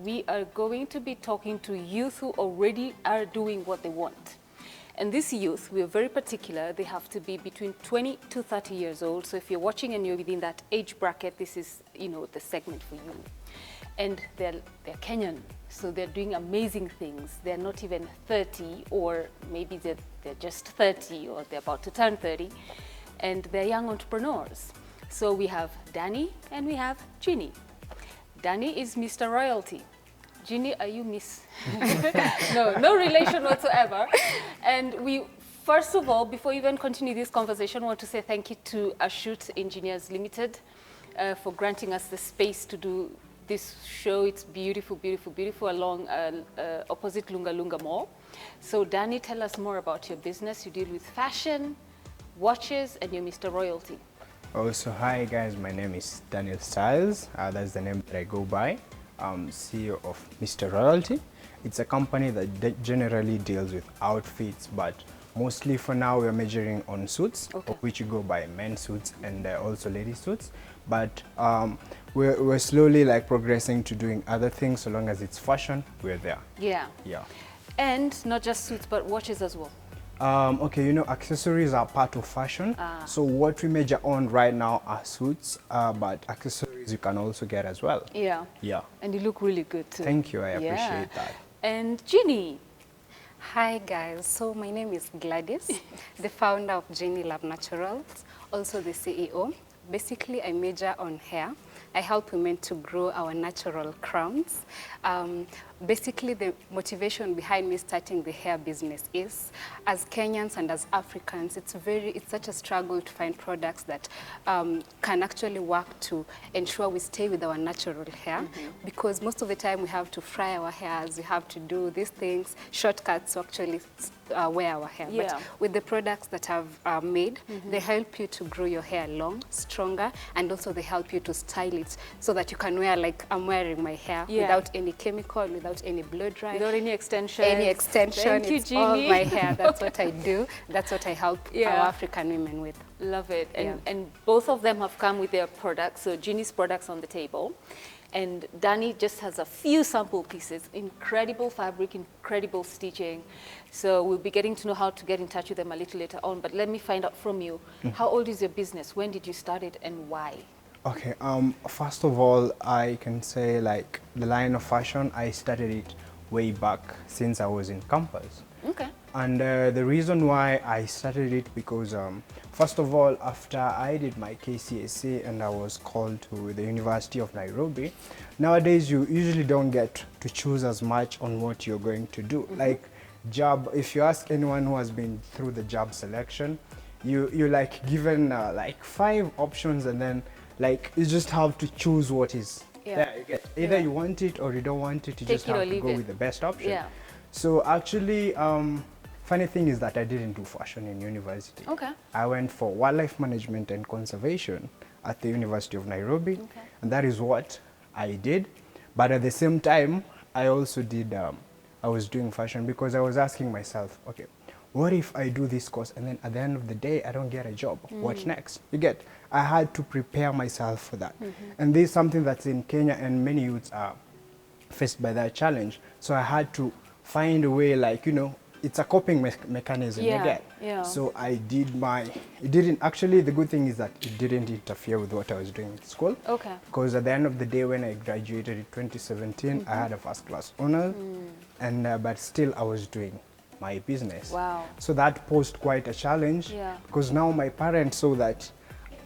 We are going to be talking to youth who already are doing what they want. And this youth, we are very particular, they have to be between 20 to 30 years old. So if you're watching and you're within that age bracket, this is, the segment for you. And they're Kenyan, so they're doing amazing things. They're not even 30, or maybe they're just 30, or they're about to turn 30. And they're young entrepreneurs. So we have Danny and we have Ginny. Danny is Mr. Royalty. Ginny, are you Miss? No relation whatsoever. And we, first of all, before we even continue this conversation, want to say thank you to Ashut Engineers Limited for granting us the space to do this show. It's beautiful, beautiful, beautiful along opposite Lunga Lunga Mall. So Danny, tell us more about your business. You deal with fashion, watches, and you're Mr. Royalty. Oh, so hi guys, my name is Daniel Styles. That's the name that I go by. I'm CEO of Mr. Royalty. It's a company that generally deals with outfits, but mostly for now we're measuring on suits, okay, of which you go by men's suits and also ladies' suits. But we're slowly progressing to doing other things. So long as it's fashion, we're there. Yeah. Yeah. And not just suits, but watches as well. Okay, accessories are part of fashion. So what we measure on right now are suits, but accessories you can also get as well. Yeah. Yeah. And you look really good too. Thank you, I appreciate that. And Ginny. Hi guys, so my name is Gladys, the founder of Ginny Love Naturals, also the CEO. Basically, I major on hair. I help women to grow our natural crowns. Basically, the motivation behind me starting the hair business is, as Kenyans and as Africans, it's such a struggle to find products that can actually work to ensure we stay with our natural hair, because most of the time we have to fry our hairs, we have to do these things, shortcuts to actually wear our hair. Yeah. But with the products that I've made, they help you to grow your hair long, stronger, and also they help you to style it so that you can wear like I'm wearing my hair without any chemical, without any blow dry, without any extension. Thank you, it's all my hair. That's what I do. That's what I help our African women with. Love it. And both of them have come with their products. So Ginny's products on the table. And Danny just has a few sample pieces. Incredible fabric, incredible stitching. So we'll be getting to know how to get in touch with them a little later on. But let me find out from you, how old is your business? When did you start it and why? Okay, first of all, I can say the line of fashion, I started it way back since I was in campus. Okay. And the reason why I started it because, first of all, after I did my KCSE and I was called to the University of Nairobi, nowadays you usually don't get to choose as much on what you're going to do. Like job, if you ask anyone who has been through the job selection, you're given 5 options, and then you just have to choose what is there. You get either you want it or you don't want it. You just have to go with the best option. Yeah. So actually, funny thing is that I didn't do fashion in university. Okay. I went for wildlife management and conservation at the University of Nairobi, and that is what I did. But at the same time, I also did, I was doing fashion because I was asking myself, okay, what if I do this course and then at the end of the day I don't get a job? What next? You get, I had to prepare myself for that. And this is something that's in Kenya, and many youths are faced by that challenge. So I had to find a way, it's a coping mechanism, you get. Yeah. So I did it didn't, actually the good thing is that it didn't interfere with what I was doing at school. Okay. Because at the end of the day when I graduated in 2017, I had a first class honor, and but still I was doing my business. Wow. So that posed quite a challenge, because now my parents saw that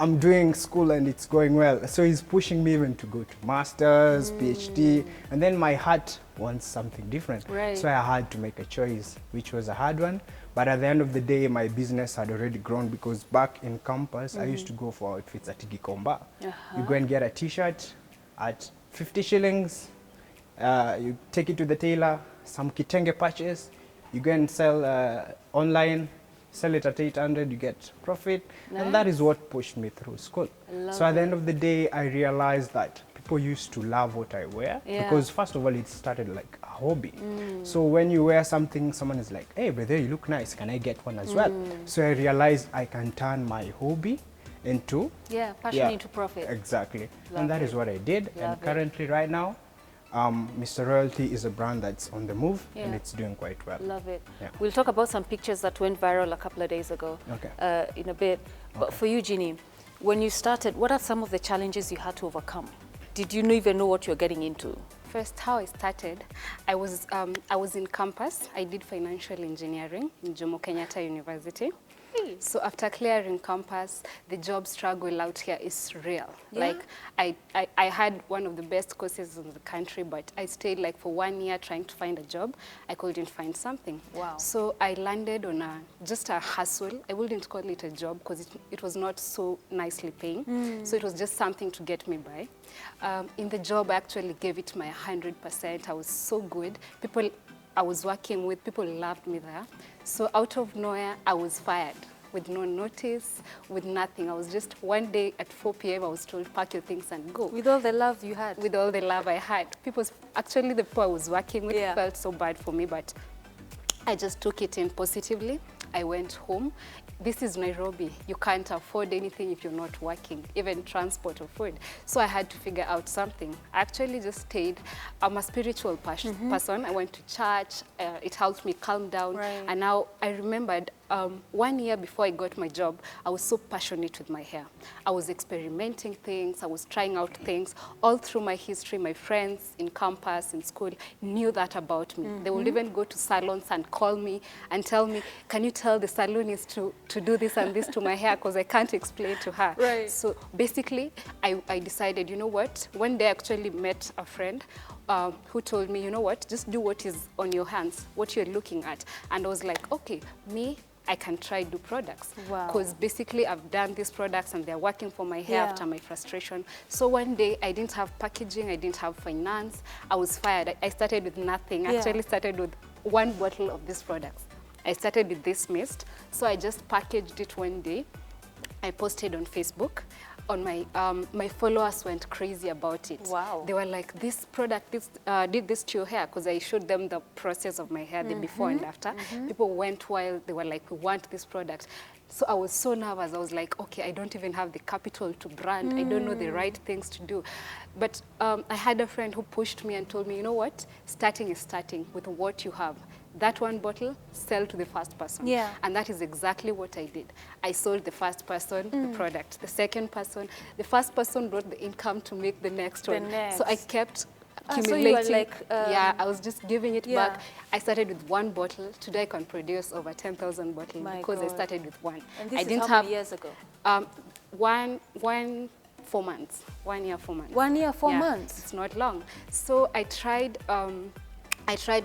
I'm doing school and it's going well. So he's pushing me even to go to master's, PhD, and then my heart wants something different. Right. So I had to make a choice, which was a hard one. But at the end of the day, my business had already grown, because back in campus, I used to go for outfits at Gikomba. You go and get a t-shirt at 50 shillings, you take it to the tailor, some kitenge patches, you go and sell online, sell it at 800, you get profit. Nice. And that is what pushed me through school. So at the end of the day, I realized that people used to love what I wear, because first of all, it started like a hobby. So when you wear something, someone is like, hey, brother, you look nice, can I get one as well? So I realized I can turn my hobby into passion into profit. Exactly. Love and that it. is what I did. Love and currently right now, Mr. Royalty is a brand that's on the move and Yeah. it's doing quite well. Love it. Yeah. We'll talk about some pictures that went viral a couple of days ago in a bit. But for you, Jeannie, when you started, what are some of the challenges you had to overcome? Did you even know what you're getting into? First, how I started, I was in campus. I did financial engineering in Jomo Kenyatta University. So after clearing campus, the job struggle out here is real. Yeah. Like I had one of the best courses in the country, but I stayed like for 1 year trying to find a job. I couldn't find something. Wow. So I landed on just a hustle. I wouldn't call it a job because it was not so nicely paying. So it was just something to get me by. In the job, I actually gave it my 100%. I was so good. People I was working with, people loved me there. So out of nowhere, I was fired with no notice, with nothing. I was just one day at 4 p.m. I was told, pack your things and go. With all the love you had? With all the love I had. Actually the people I was working with Yeah. felt so bad for me, but I just took it in positively. I went home. This is Nairobi. You can't afford anything if you're not working, even transport or food. So I had to figure out something. I actually just stayed. I'm a spiritual person. I went to church. It helped me calm down. Right. And now I remembered 1 year before I got my job, I was so passionate with my hair. I was experimenting things. I was trying out things. All through my history, my friends in campus, in school, knew that about me. They would even go to salons and call me and tell me, can you tell the salonist to do this and this to my hair because I can't explain to her. Right. So basically, I decided, you know what? One day I actually met a friend who told me, you know what? Just do what is on your hands, what you're looking at. And I was like, okay, I can try do products. Wow. Because basically I've done these products and they're working for my hair Yeah. after my frustration. So one day I didn't have packaging, I didn't have finance. I was fired. I started with nothing. Yeah. Actually started with 1 bottle of these products. I started with this mist. So I just packaged it one day. I posted on Facebook. On my followers went crazy about it. Wow. They were like, this product did this to your hair, because I showed them the process of my hair, the before and after. People went wild. They were like, we want this product. So I was so nervous. I was like, okay, I don't even have the capital to brand. I don't know the right things to do. But I had a friend who pushed me and told me, you know what? Starting is starting with what you have. That 1 bottle, sell to the first person. Yeah. And that is exactly what I did. I sold the first person the product. The second person, the first person brought the income to make the next one. next. So I kept So you accumulating. were like, yeah, I was just giving it yeah. back. I started with 1 bottle. Today I can produce over 10,000 bottles My because I God. started with 1. And this I is didn't how have many years ago? 4 months. 1 year, 4 months. 1 year, 4 Yeah, months. It's not long. So I tried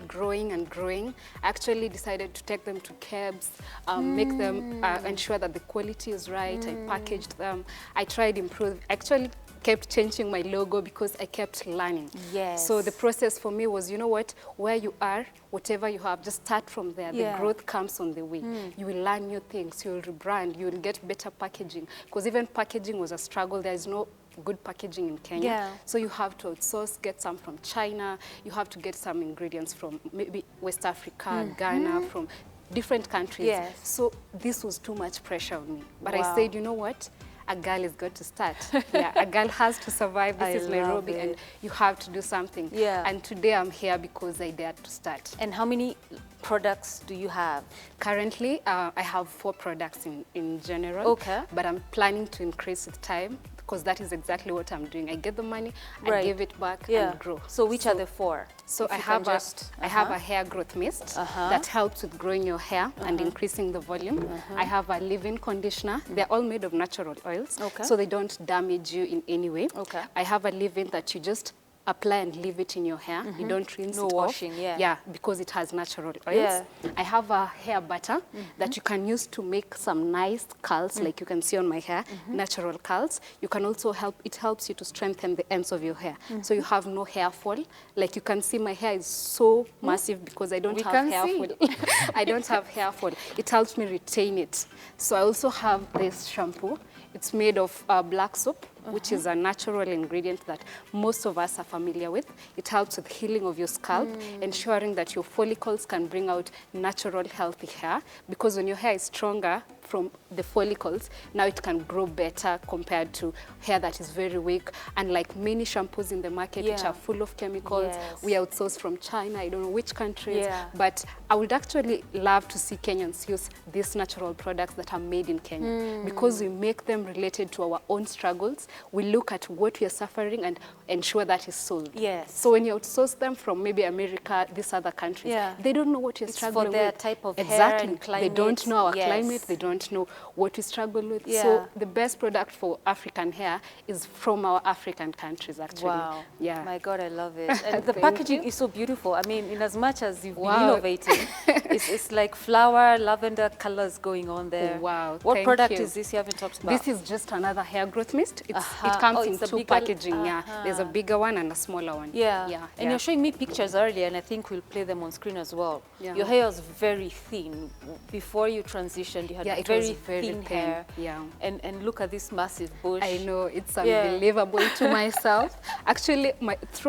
growing and growing. I actually decided to take them to cabs, make them, ensure that the quality is right. I packaged them. I tried improve. Actually kept changing my logo because I kept learning. Yes. So the process for me was, you know what, where you are, whatever you have, just start from there. Yeah. The growth comes on the way. You will learn new things. You will rebrand. You will get better packaging. Because even packaging was a struggle. There is no good packaging in Kenya. Yeah. So you have to outsource, get some from China. You have to get some ingredients from maybe West Africa, Ghana, from different countries. Yes. So this was too much pressure on me. But Wow. I said, you know what? A girl is got to start. Yeah, a girl has to survive. This I is Nairobi, love and it. you have to do something. Yeah. And today I'm here because I dared to start. And how many products do you have? Currently, I have 4 products in general. Okay. But I'm planning to increase with time because that is exactly what I'm doing. I get the money, I Right. give it back, Yeah. and grow. So which are the 4? So If I you have can just- I have a hair growth mist that helps with growing your hair and increasing the volume. I have a leave-in conditioner. They're all made of natural oils, Okay. so they don't damage you in any way. Okay. I have a leave-in that you just apply and leave it in your hair. You don't rinse No it washing, off. yeah. Yeah, because it has natural oils. Yeah. I have a hair butter that you can use to make some nice curls, like you can see on my hair, natural curls. You can also it helps you to strengthen the ends of your hair. So you have no hair fall. Like you can see my hair is so massive because I don't We have can hair see. fall. I don't have hair fall. It helps me retain it. So I also have this shampoo. It's made of black soap, which is a natural ingredient that most of us are familiar with. It helps with healing of your scalp, ensuring that your follicles can bring out natural, healthy hair. Because when your hair is stronger, from the follicles, now it can grow better compared to hair that is very weak. And like many shampoos in the market which Yeah. are full of chemicals, Yes. we outsource from China, I don't know which countries, Yeah. but I would actually love to see Kenyans use these natural products that are made in Kenya because we make them related to our own struggles. We look at what we are suffering and ensure that is solved. Yes. So when you outsource them from maybe America, these other countries, Yeah. they don't know what you're It's struggling for their with. type of hair exactly. and They don't climate. know our Yes. climate. They don't know what we struggle with. Yeah. So the best product for African hair is from our African countries, actually. Wow. Yeah. My God, I love it. And the Thank packaging you. is so beautiful. I mean, in as much as you've been Wow. innovating, it's like flower, lavender colors going on there. Wow, What thank product you. is this you haven't talked about? This is just another hair growth mist. It Uh-huh. comes Oh, in it's a two bigger- packaging. Yeah, there's a bigger one and a smaller one. Yeah. yeah. And you're showing me pictures earlier, and I think we'll play them on screen as well. Yeah. Your hair was very thin. Before you transitioned, you had Yeah, it very, was very thin thin. hair. Yeah. And look at this massive bush. I know, it's Yeah. unbelievable to myself. Actually,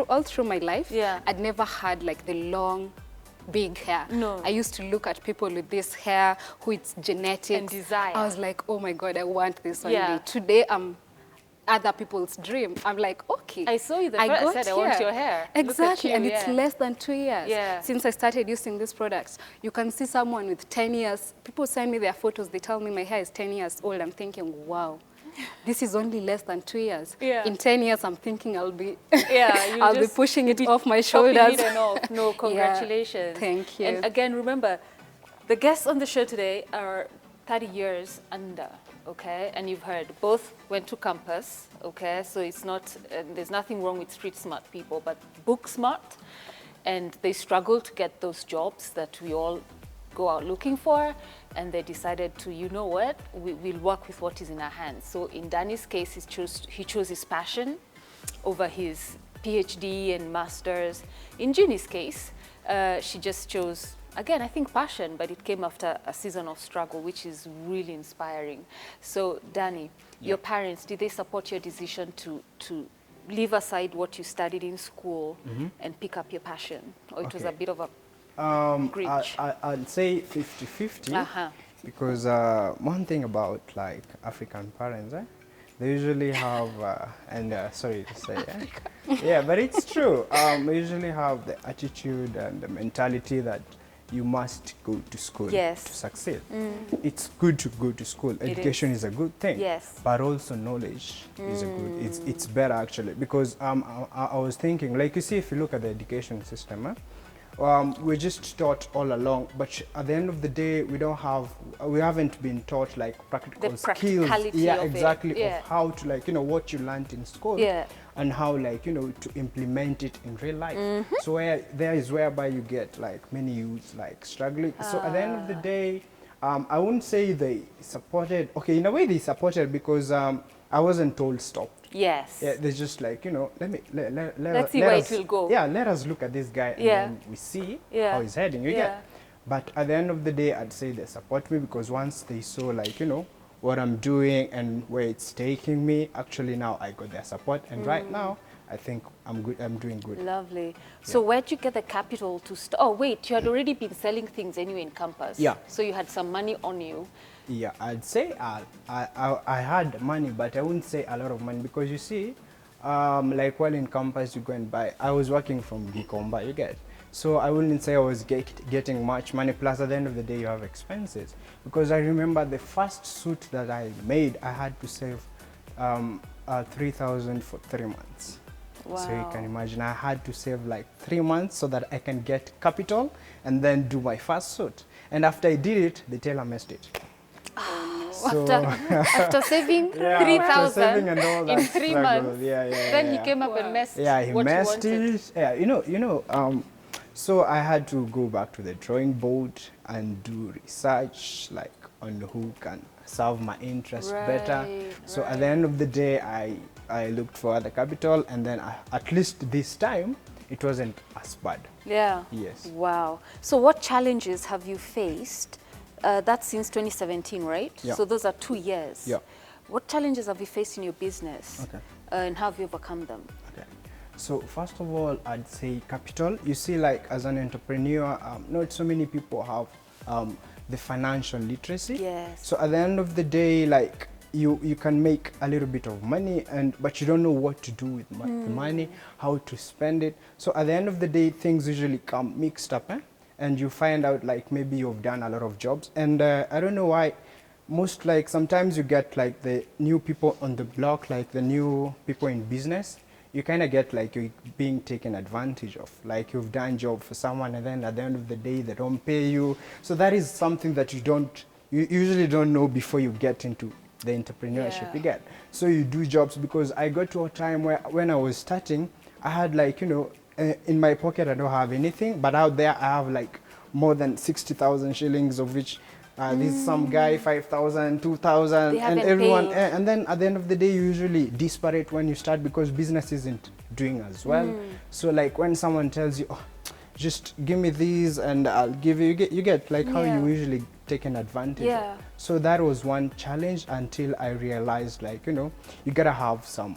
all through my life, Yeah. I'd never had like the long, big hair. No. I used to look at people with this hair who it's genetic. And desire. I was like, oh my God, I want this one Yeah. day. Today, I'm other people's dream. I'm like, okay. I saw you the first, I got said, I want your hair. Look at Exactly, you, and it's yeah. less than 2 years Yeah. since I started using these products. You can see someone with 10 years. People send me their photos. They tell me my hair is 10 years old. I'm thinking, wow, this is only less than 2 years. Yeah. In 10 years, I'm thinking I'll be, Yeah, you I'll be just pushing it be off my chopping shoulders. it and off. No, congratulations. Thank you. And again, remember, the guests on the show today are 30 years under, okay? And you've heard both went to campus, okay? So it's not, there's nothing wrong with street smart people, but book smart. And they struggle to get those jobs that we all go out looking for. And they decided to, you know what, we'll work with what is in our hands. So in Danny's case, he chose his passion over his PhD and master's. In Ginny's case, she just chose, again, I think passion, but it came after a season of struggle, which is really inspiring. So Danny, your parents, did they support your decision to leave aside what you studied in school and pick up your passion? Or it was a Okay. bit of a Grinch. I'd say 50-50 Uh-huh. because one thing about like African parents, they usually have, sorry to say, yeah, but it's true. They usually have the attitude and the mentality that you must go to school Yes. to succeed. It's good to go to school. Education is a good thing. Yes. But also knowledge is a good. It's better actually because I was thinking, like you see, if you look at the education system, we're just taught all along, but at the end of the day, we haven't been taught like practical skills. practicality Yeah, of it. exactly. Yeah. Of how to like, what you learned in school. Yeah. And how like, to implement it in real life. So there is whereby you get like many youths like struggling. So at the end of the day, I wouldn't say they supported, okay, in a way they supported because I wasn't told stop. Yes. Yeah, they're just like, Let's see where it will go. Yeah, let us look at this guy and Yeah. then we see Yeah. how he's heading. You Yeah. get? But at the end of the day, I'd say they support me because once they saw like, what I'm doing and where it's taking me, actually now I got their support. And right now, I think I'm good. I'm doing good. Lovely. So where'd you get the capital to start? Oh, wait, you had already been selling things anyway in campus. Yeah. So you had some money on you. Yeah, I'd say I had money, but I wouldn't say a lot of money because you see, like while in campus you go and buy. I was working from Gikomba, you get. So I wouldn't say I was getting much money. Plus, at the end of the day, you have expenses. Because I remember the first suit that I made, I had to save 3,000 for 3 months. So you can imagine, I had to save like 3 months so that I can get capital and then do my first suit. And after I did it, the tailor messed it. So, After saving yeah, 3,000 after saving and all that in 3 struggle, months, then he came up and messed Yeah, he what messed you wanted. it. Yeah, so I had to go back to the drawing board and do research, like on who can serve my interest better. So at the end of the day, I looked for the capital, and then at least this time, it wasn't as bad. Yeah. Yes. Wow. So what challenges have you faced? That's since 2017, right? Yeah. So those are 2 years. Yeah. What challenges have you faced in your business? Okay. And how have you overcome them? Okay. So first of all, I'd say capital. You see, like as an entrepreneur, not so many people have the financial literacy. Yes. So at the end of the day, like you can make a little bit of money, but you don't know what to do with the money, how to spend it. So at the end of the day, things usually come mixed up, and you find out like maybe you've done a lot of jobs, and I don't know why. Most like sometimes you get like the new people on the block, like the new people in business. You kind of get like you're being taken advantage of, like you've done job for someone and then at the end of the day they don't pay you. So that is something that you usually don't know before you get into the entrepreneurship. Yeah. You get, so you do jobs, because I got to a time where when I was starting, I had like, you know, in my pocket I don't have anything, but out there I have like more than 60,000 shillings, of which this is some guy 5,000, 2,000, They and haven't everyone, paid. and then at the end of the day, you usually disparate when you start, because business isn't doing as well. So like when someone tells you, oh, just give me these and I'll give you, you get like how Yeah. you usually taken advantage Yeah. of. So that was one challenge, until I realized, like, you know, you gotta have some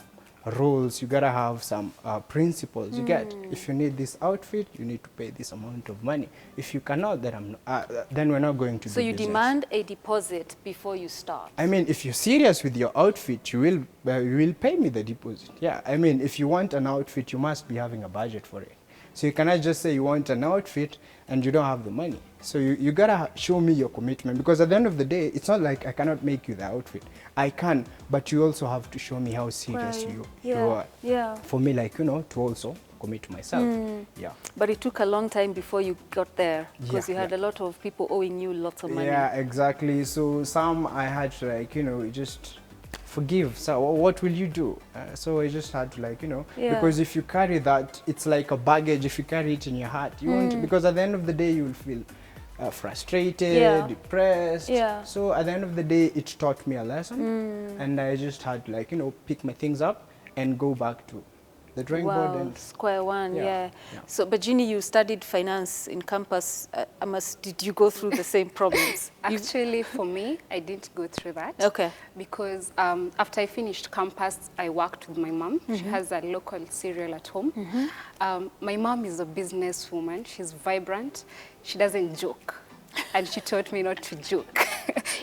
rules, you gotta have some principles. You get, if you need this outfit, you need to pay this amount of money. If you cannot, then we're not going to So do you business. demand a deposit before you start. I mean, if you're serious with your outfit, you will pay me the deposit. Yeah, I mean, if you want an outfit, you must be having a budget for it. So you cannot just say you want an outfit and you don't have the money. So you gotta show me your commitment, because at the end of the day, it's not like I cannot make you the outfit. I can, but you also have to show me how serious Right. you Yeah. are. Yeah. For me, like, you know, to also commit to myself. Yeah. But it took a long time before you got there, because Yeah, you had yeah. a lot of people owing you lots of money. Yeah, exactly. So some I had to, like, you know, just forgive. So what will you do? So I just had to, like, you know, Yeah. because if you carry that, it's like a baggage. If you carry it in your heart, you won't, because at the end of the day, you will feel frustrated, Yeah. depressed. Yeah. So at the end of the day, it taught me a lesson, and I just had to, like, you know, pick my things up and go back to the drawing board. Wow, And square one, Yeah, yeah. yeah. So, but Ginny, you studied finance in campus. Did you go through the same problems? You- Actually, for me, I didn't go through that. Okay. Because after I finished campus, I worked with my mom. She has a local cereal at home. My mom is a businesswoman. She's vibrant. She doesn't joke. And she taught me not to joke.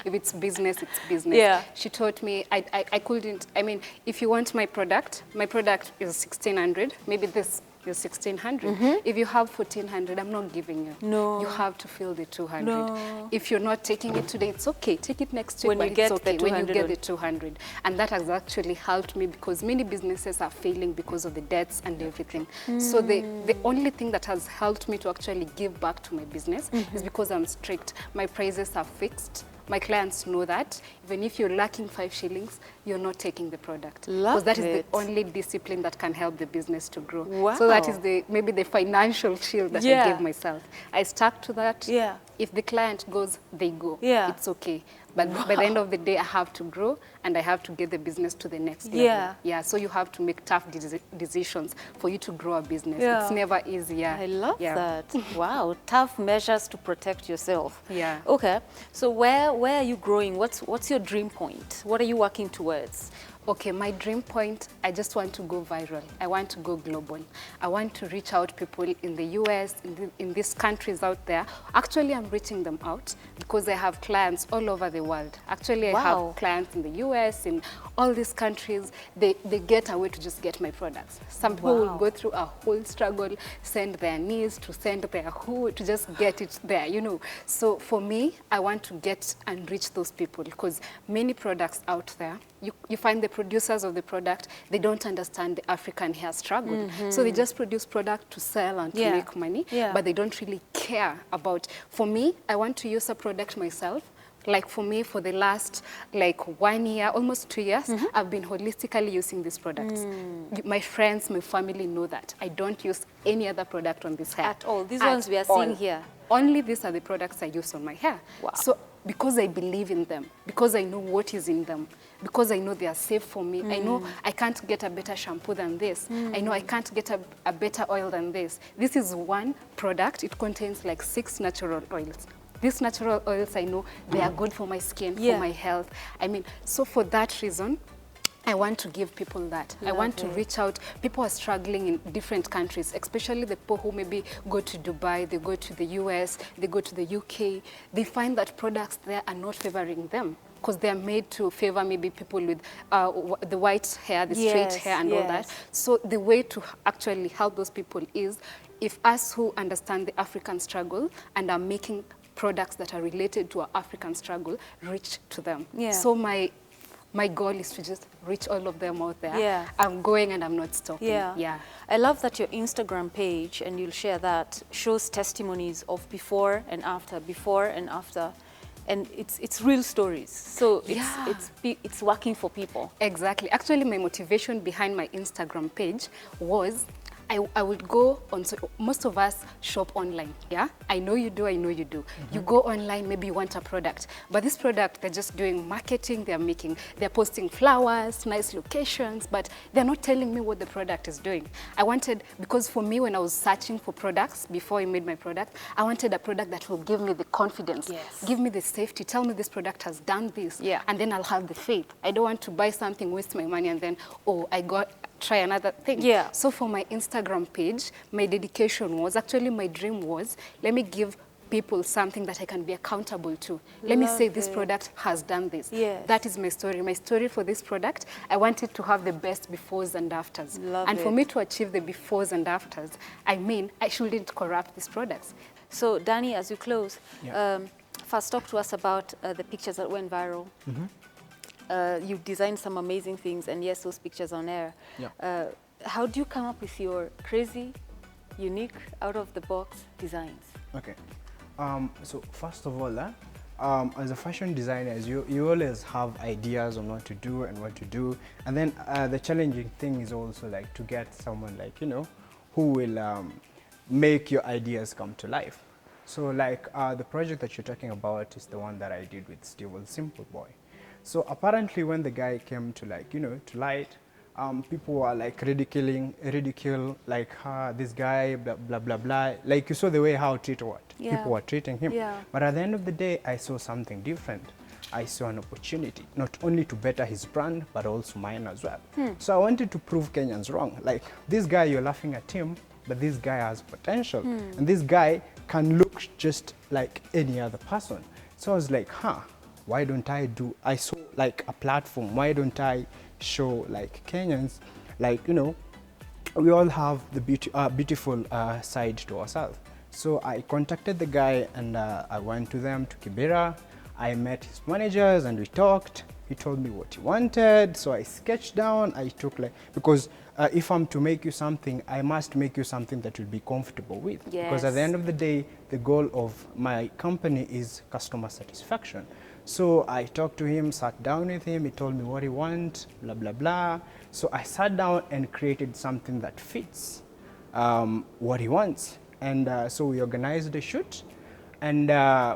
If it's business, it's business. Yeah. She taught me I couldn't, I mean, if you want my product is 1,600. Maybe this is 1,600. If you have 1,400, I'm not giving you. No. You have to fill the 200. No. If you're not taking it today, it's okay. Take it next week, When but you get it's the okay. When you 200 get on- the 200. And that has actually helped me, because many businesses are failing because of the debts and everything. So the only thing that has helped me to actually give back to my business is because I'm strict. My prices are fixed. My clients know that. Even if you're lacking 5 shillings, you're not taking the product. Love Because that is it. the only discipline that can help the business to grow. So that Wow. is maybe the financial shield that Yeah. I gave myself. I stuck to that. Yeah. If the client goes, they go. Yeah. It's okay. But by the end of the day, I have to grow and I have to get the business to the next level. Yeah. Yeah. So you have to make tough decisions for you to grow a business. Yeah. It's never easy. Yeah. I love Yeah. that. Wow, tough measures to protect yourself. Yeah. Okay, so where are you growing? What's your dream point? What are you working towards? Okay, my dream point, I just want to go viral. I want to go global. I want to reach out people in the US, in these countries out there. Actually, I'm reaching them out because I have clients all over the world. Actually, I Wow. have clients in the US, in all these countries. They get away to just get my products. Some people Wow. will go through a whole struggle, send their niece to send their who to just get it there, you know. So for me, I want to get and reach those people, because many products out there, you find the producers of the product, they don't understand the African hair struggle. So they just produce product to sell and to Yeah. make money, Yeah. but they don't really care about. For me, I want to use a product myself. Like for me, for the last like 1 year, almost 2 years, I've been holistically using these products. My friends, my family know that. I don't use any other product on this hair. At all. These At ones we are all. seeing here. Only these are the products I use on my hair. Wow. So because I believe in them, because I know what is in them, because I know they are safe for me, I know I can't get a better shampoo than this. I know I can't get a better oil than this. This is one product. It contains like 6 natural oils. These natural oils, I know they are good for my skin, Yeah. for my health. I mean, so for that reason, I want to give people that. I want to reach out. People are struggling in different countries, especially the people who maybe go to Dubai, they go to the US, they go to the UK. They find that products there are not favoring them because they are made to favor maybe people with the white hair, the straight hair and all that. So the way to actually help those people is if us who understand the African struggle and are making products that are related to our African struggle reach to them. So my goal is to just reach all of them out there. I'm going and I'm not stopping. I love that your Instagram page, and you'll share that, shows testimonies of before and after, and it's real stories. So it's working for people. Exactly. Actually, my motivation behind my Instagram page was I would go on, so most of us shop online, yeah? I know you do. You go online, maybe you want a product, but this product, they're just doing marketing, they're posting flowers, nice locations, but they're not telling me what the product is doing. I wanted, because for me, when I was searching for products, before I made my product, I wanted a product that will give me the confidence, give me the safety, tell me this product has done this, and then I'll have the faith. I don't want to buy something, waste my money, and then, try another thing. So for my Instagram page, my dedication was, actually my dream was, let me give people something that I can be accountable to. Let me say this product has done this. That is my story. My story for this product, I wanted to have the best befores and afters. And for me to achieve the befores and afters, I mean, I shouldn't corrupt these products. So Danny, as you close, first talk to us about the pictures that went viral. You've designed some amazing things, and yes, those pictures on air. How do you come up with your crazy, unique, out-of-the-box designs? Okay. So first of all, as a fashion designer, you always have ideas on what to do and what to do. And then the challenging thing is also like to get someone like, who will make your ideas come to life. So like the project that you're talking about is the one that I did with Steve Simple Boy. So apparently when the guy came to like, to light, people were like ridicule like this guy, blah, blah, blah, blah. Like you saw the way how people were treating him. But at the end of the day, I saw something different. I saw an opportunity, not only to better his brand, but also mine as well. So I wanted to prove Kenyans wrong. Like this guy, you're laughing at him, but this guy has potential. And this guy can look just like any other person. So I was like, why don't I saw like a platform, why don't I show like Kenyans, like, we all have the beautiful side to ourselves. So I contacted the guy and I went to Kibera. I met his managers and we talked. He told me what he wanted. So I sketched down, I took because if I'm to make you something, I must make you something that you'll be comfortable with. Because at the end of the day, the goal of my company is customer satisfaction. So I talked to him, sat down with him, he told me what he wants, blah, blah, blah. So I sat down and created something that fits what he wants. And so we organized the shoot, and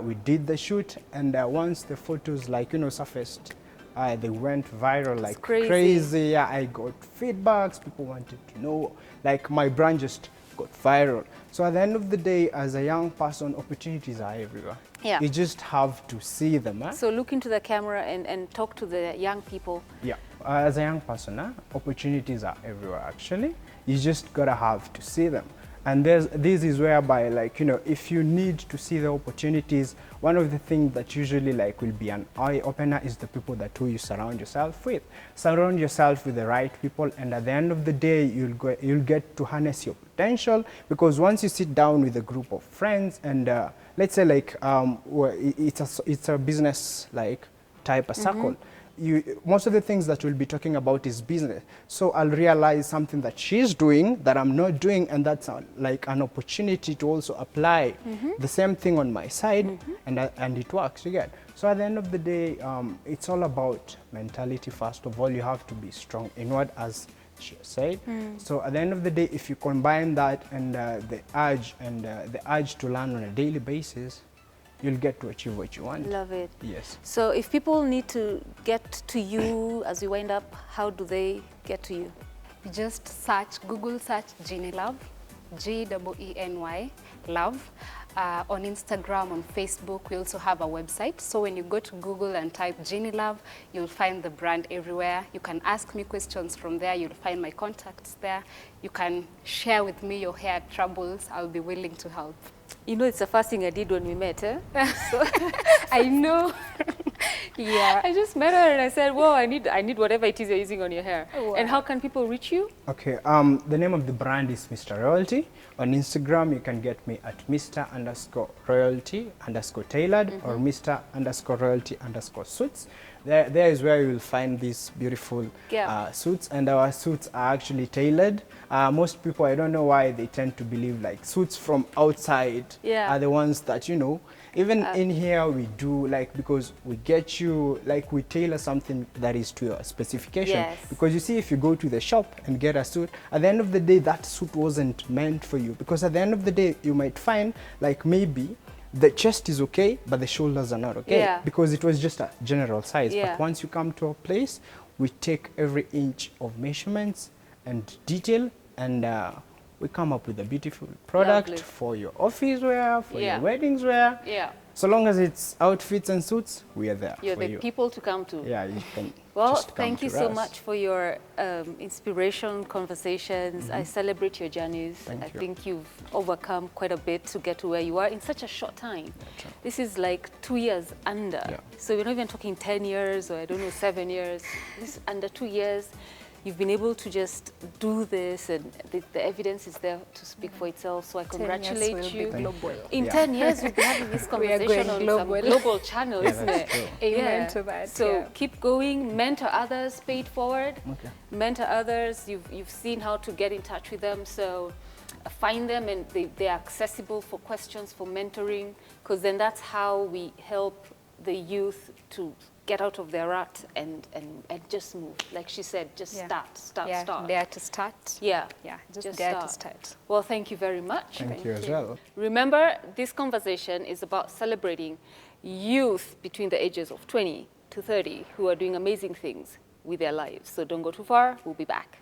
we did the shoot, and once the photos surfaced, they went viral like crazy. I got feedbacks, people wanted to know, like my brand just got viral. So at the end of the day, as a young person, opportunities are everywhere. You just have to see them. So look into the camera and talk to the young people. As a young person, opportunities are everywhere actually. You just gotta have to see them. And this is whereby, like, if you need to see the opportunities, one of the things that usually will be an eye opener is the people who you surround yourself with. Surround yourself with the right people, and at the end of the day, you'll get to harness your potential, because once you sit down with a group of friends and let's say it's a business type of circle. Most of the things that we'll be talking about is business. So I'll realize something that she's doing that I'm not doing, and that's like an opportunity to also apply the same thing on my side, and it works, you get. So at the end of the day, it's all about mentality. First of all, you have to be strong inward, as she said. So at the end of the day, if you combine that and the urge to learn on a daily basis, you'll get to achieve what you want. Love it. Yes. So if people need to get to you as we wind up, how do they get to you? Just Google search Jeeny Love, G-E-E-N-Y, Love. on Instagram, on Facebook. We also have a website. So when you go to Google and type Jeannie Love, you'll find the brand everywhere. You can ask me questions from there. You'll find my contacts there. You can share with me your hair troubles. I'll be willing to help. You know, it's the first thing I did when we met, eh? So, I know. Yeah. I just met her and I said, well, I need whatever it is you're using on your hair. Wow. And how can people reach you? Okay, the name of the brand is Mr. Royalty. On Instagram, you can get me at Mr_Royalty_tailored or Mr_Royalty_suits. There is where you will find these beautiful suits, and our suits are actually tailored. Most people, I don't know why they tend to believe like suits from outside are the ones that, you know, even in here we do, like, because we get you, like, we tailor something that is to your specification. Yes. Because you see, if you go to the shop and get a suit, at the end of the day, that suit wasn't meant for you. Because at the end of the day, you might find, like, maybe the chest is okay, but the shoulders are not okay. Yeah. Because it was just a general size. Yeah. But once you come to a place, we take every inch of measurements and detail, and we come up with a beautiful product Lovely. for your office wear, for Yeah. your weddings wear. Yeah. So long as it's outfits and suits, we are there You're for the you. people to come to. Yeah, you can Well, just come thank you to so us. much for your inspiration, conversations. I celebrate your journeys. Thank I you. think you've overcome quite a bit to get to where you are in such a short time. True. This is like 2 years under. Yeah. So we're not even talking 10 years or I don't know, 7 years. This is under 2 years. You've been able to just do this, and the evidence is there to speak for itself. So I 10 years congratulate we'll be you. global. In Yeah. 10 years, we'll be having this We are conversation going on some global. global channel, Yeah, isn't that's it? true. Amen to that, So yeah. keep going, mentor others, pay it forward. Okay. Mentor others, you've seen how to get in touch with them. So find them, and they're accessible for questions, for mentoring, because then that's how we help the youth to get out of their rut and just move. Like she said, just Yeah. start. Dare to start. Yeah. Yeah, just dare to start. start. Well, thank you very much. Thank you as well. Remember, this conversation is about celebrating youth between the ages of 20 to 30 who are doing amazing things with their lives. So don't go too far. We'll be back.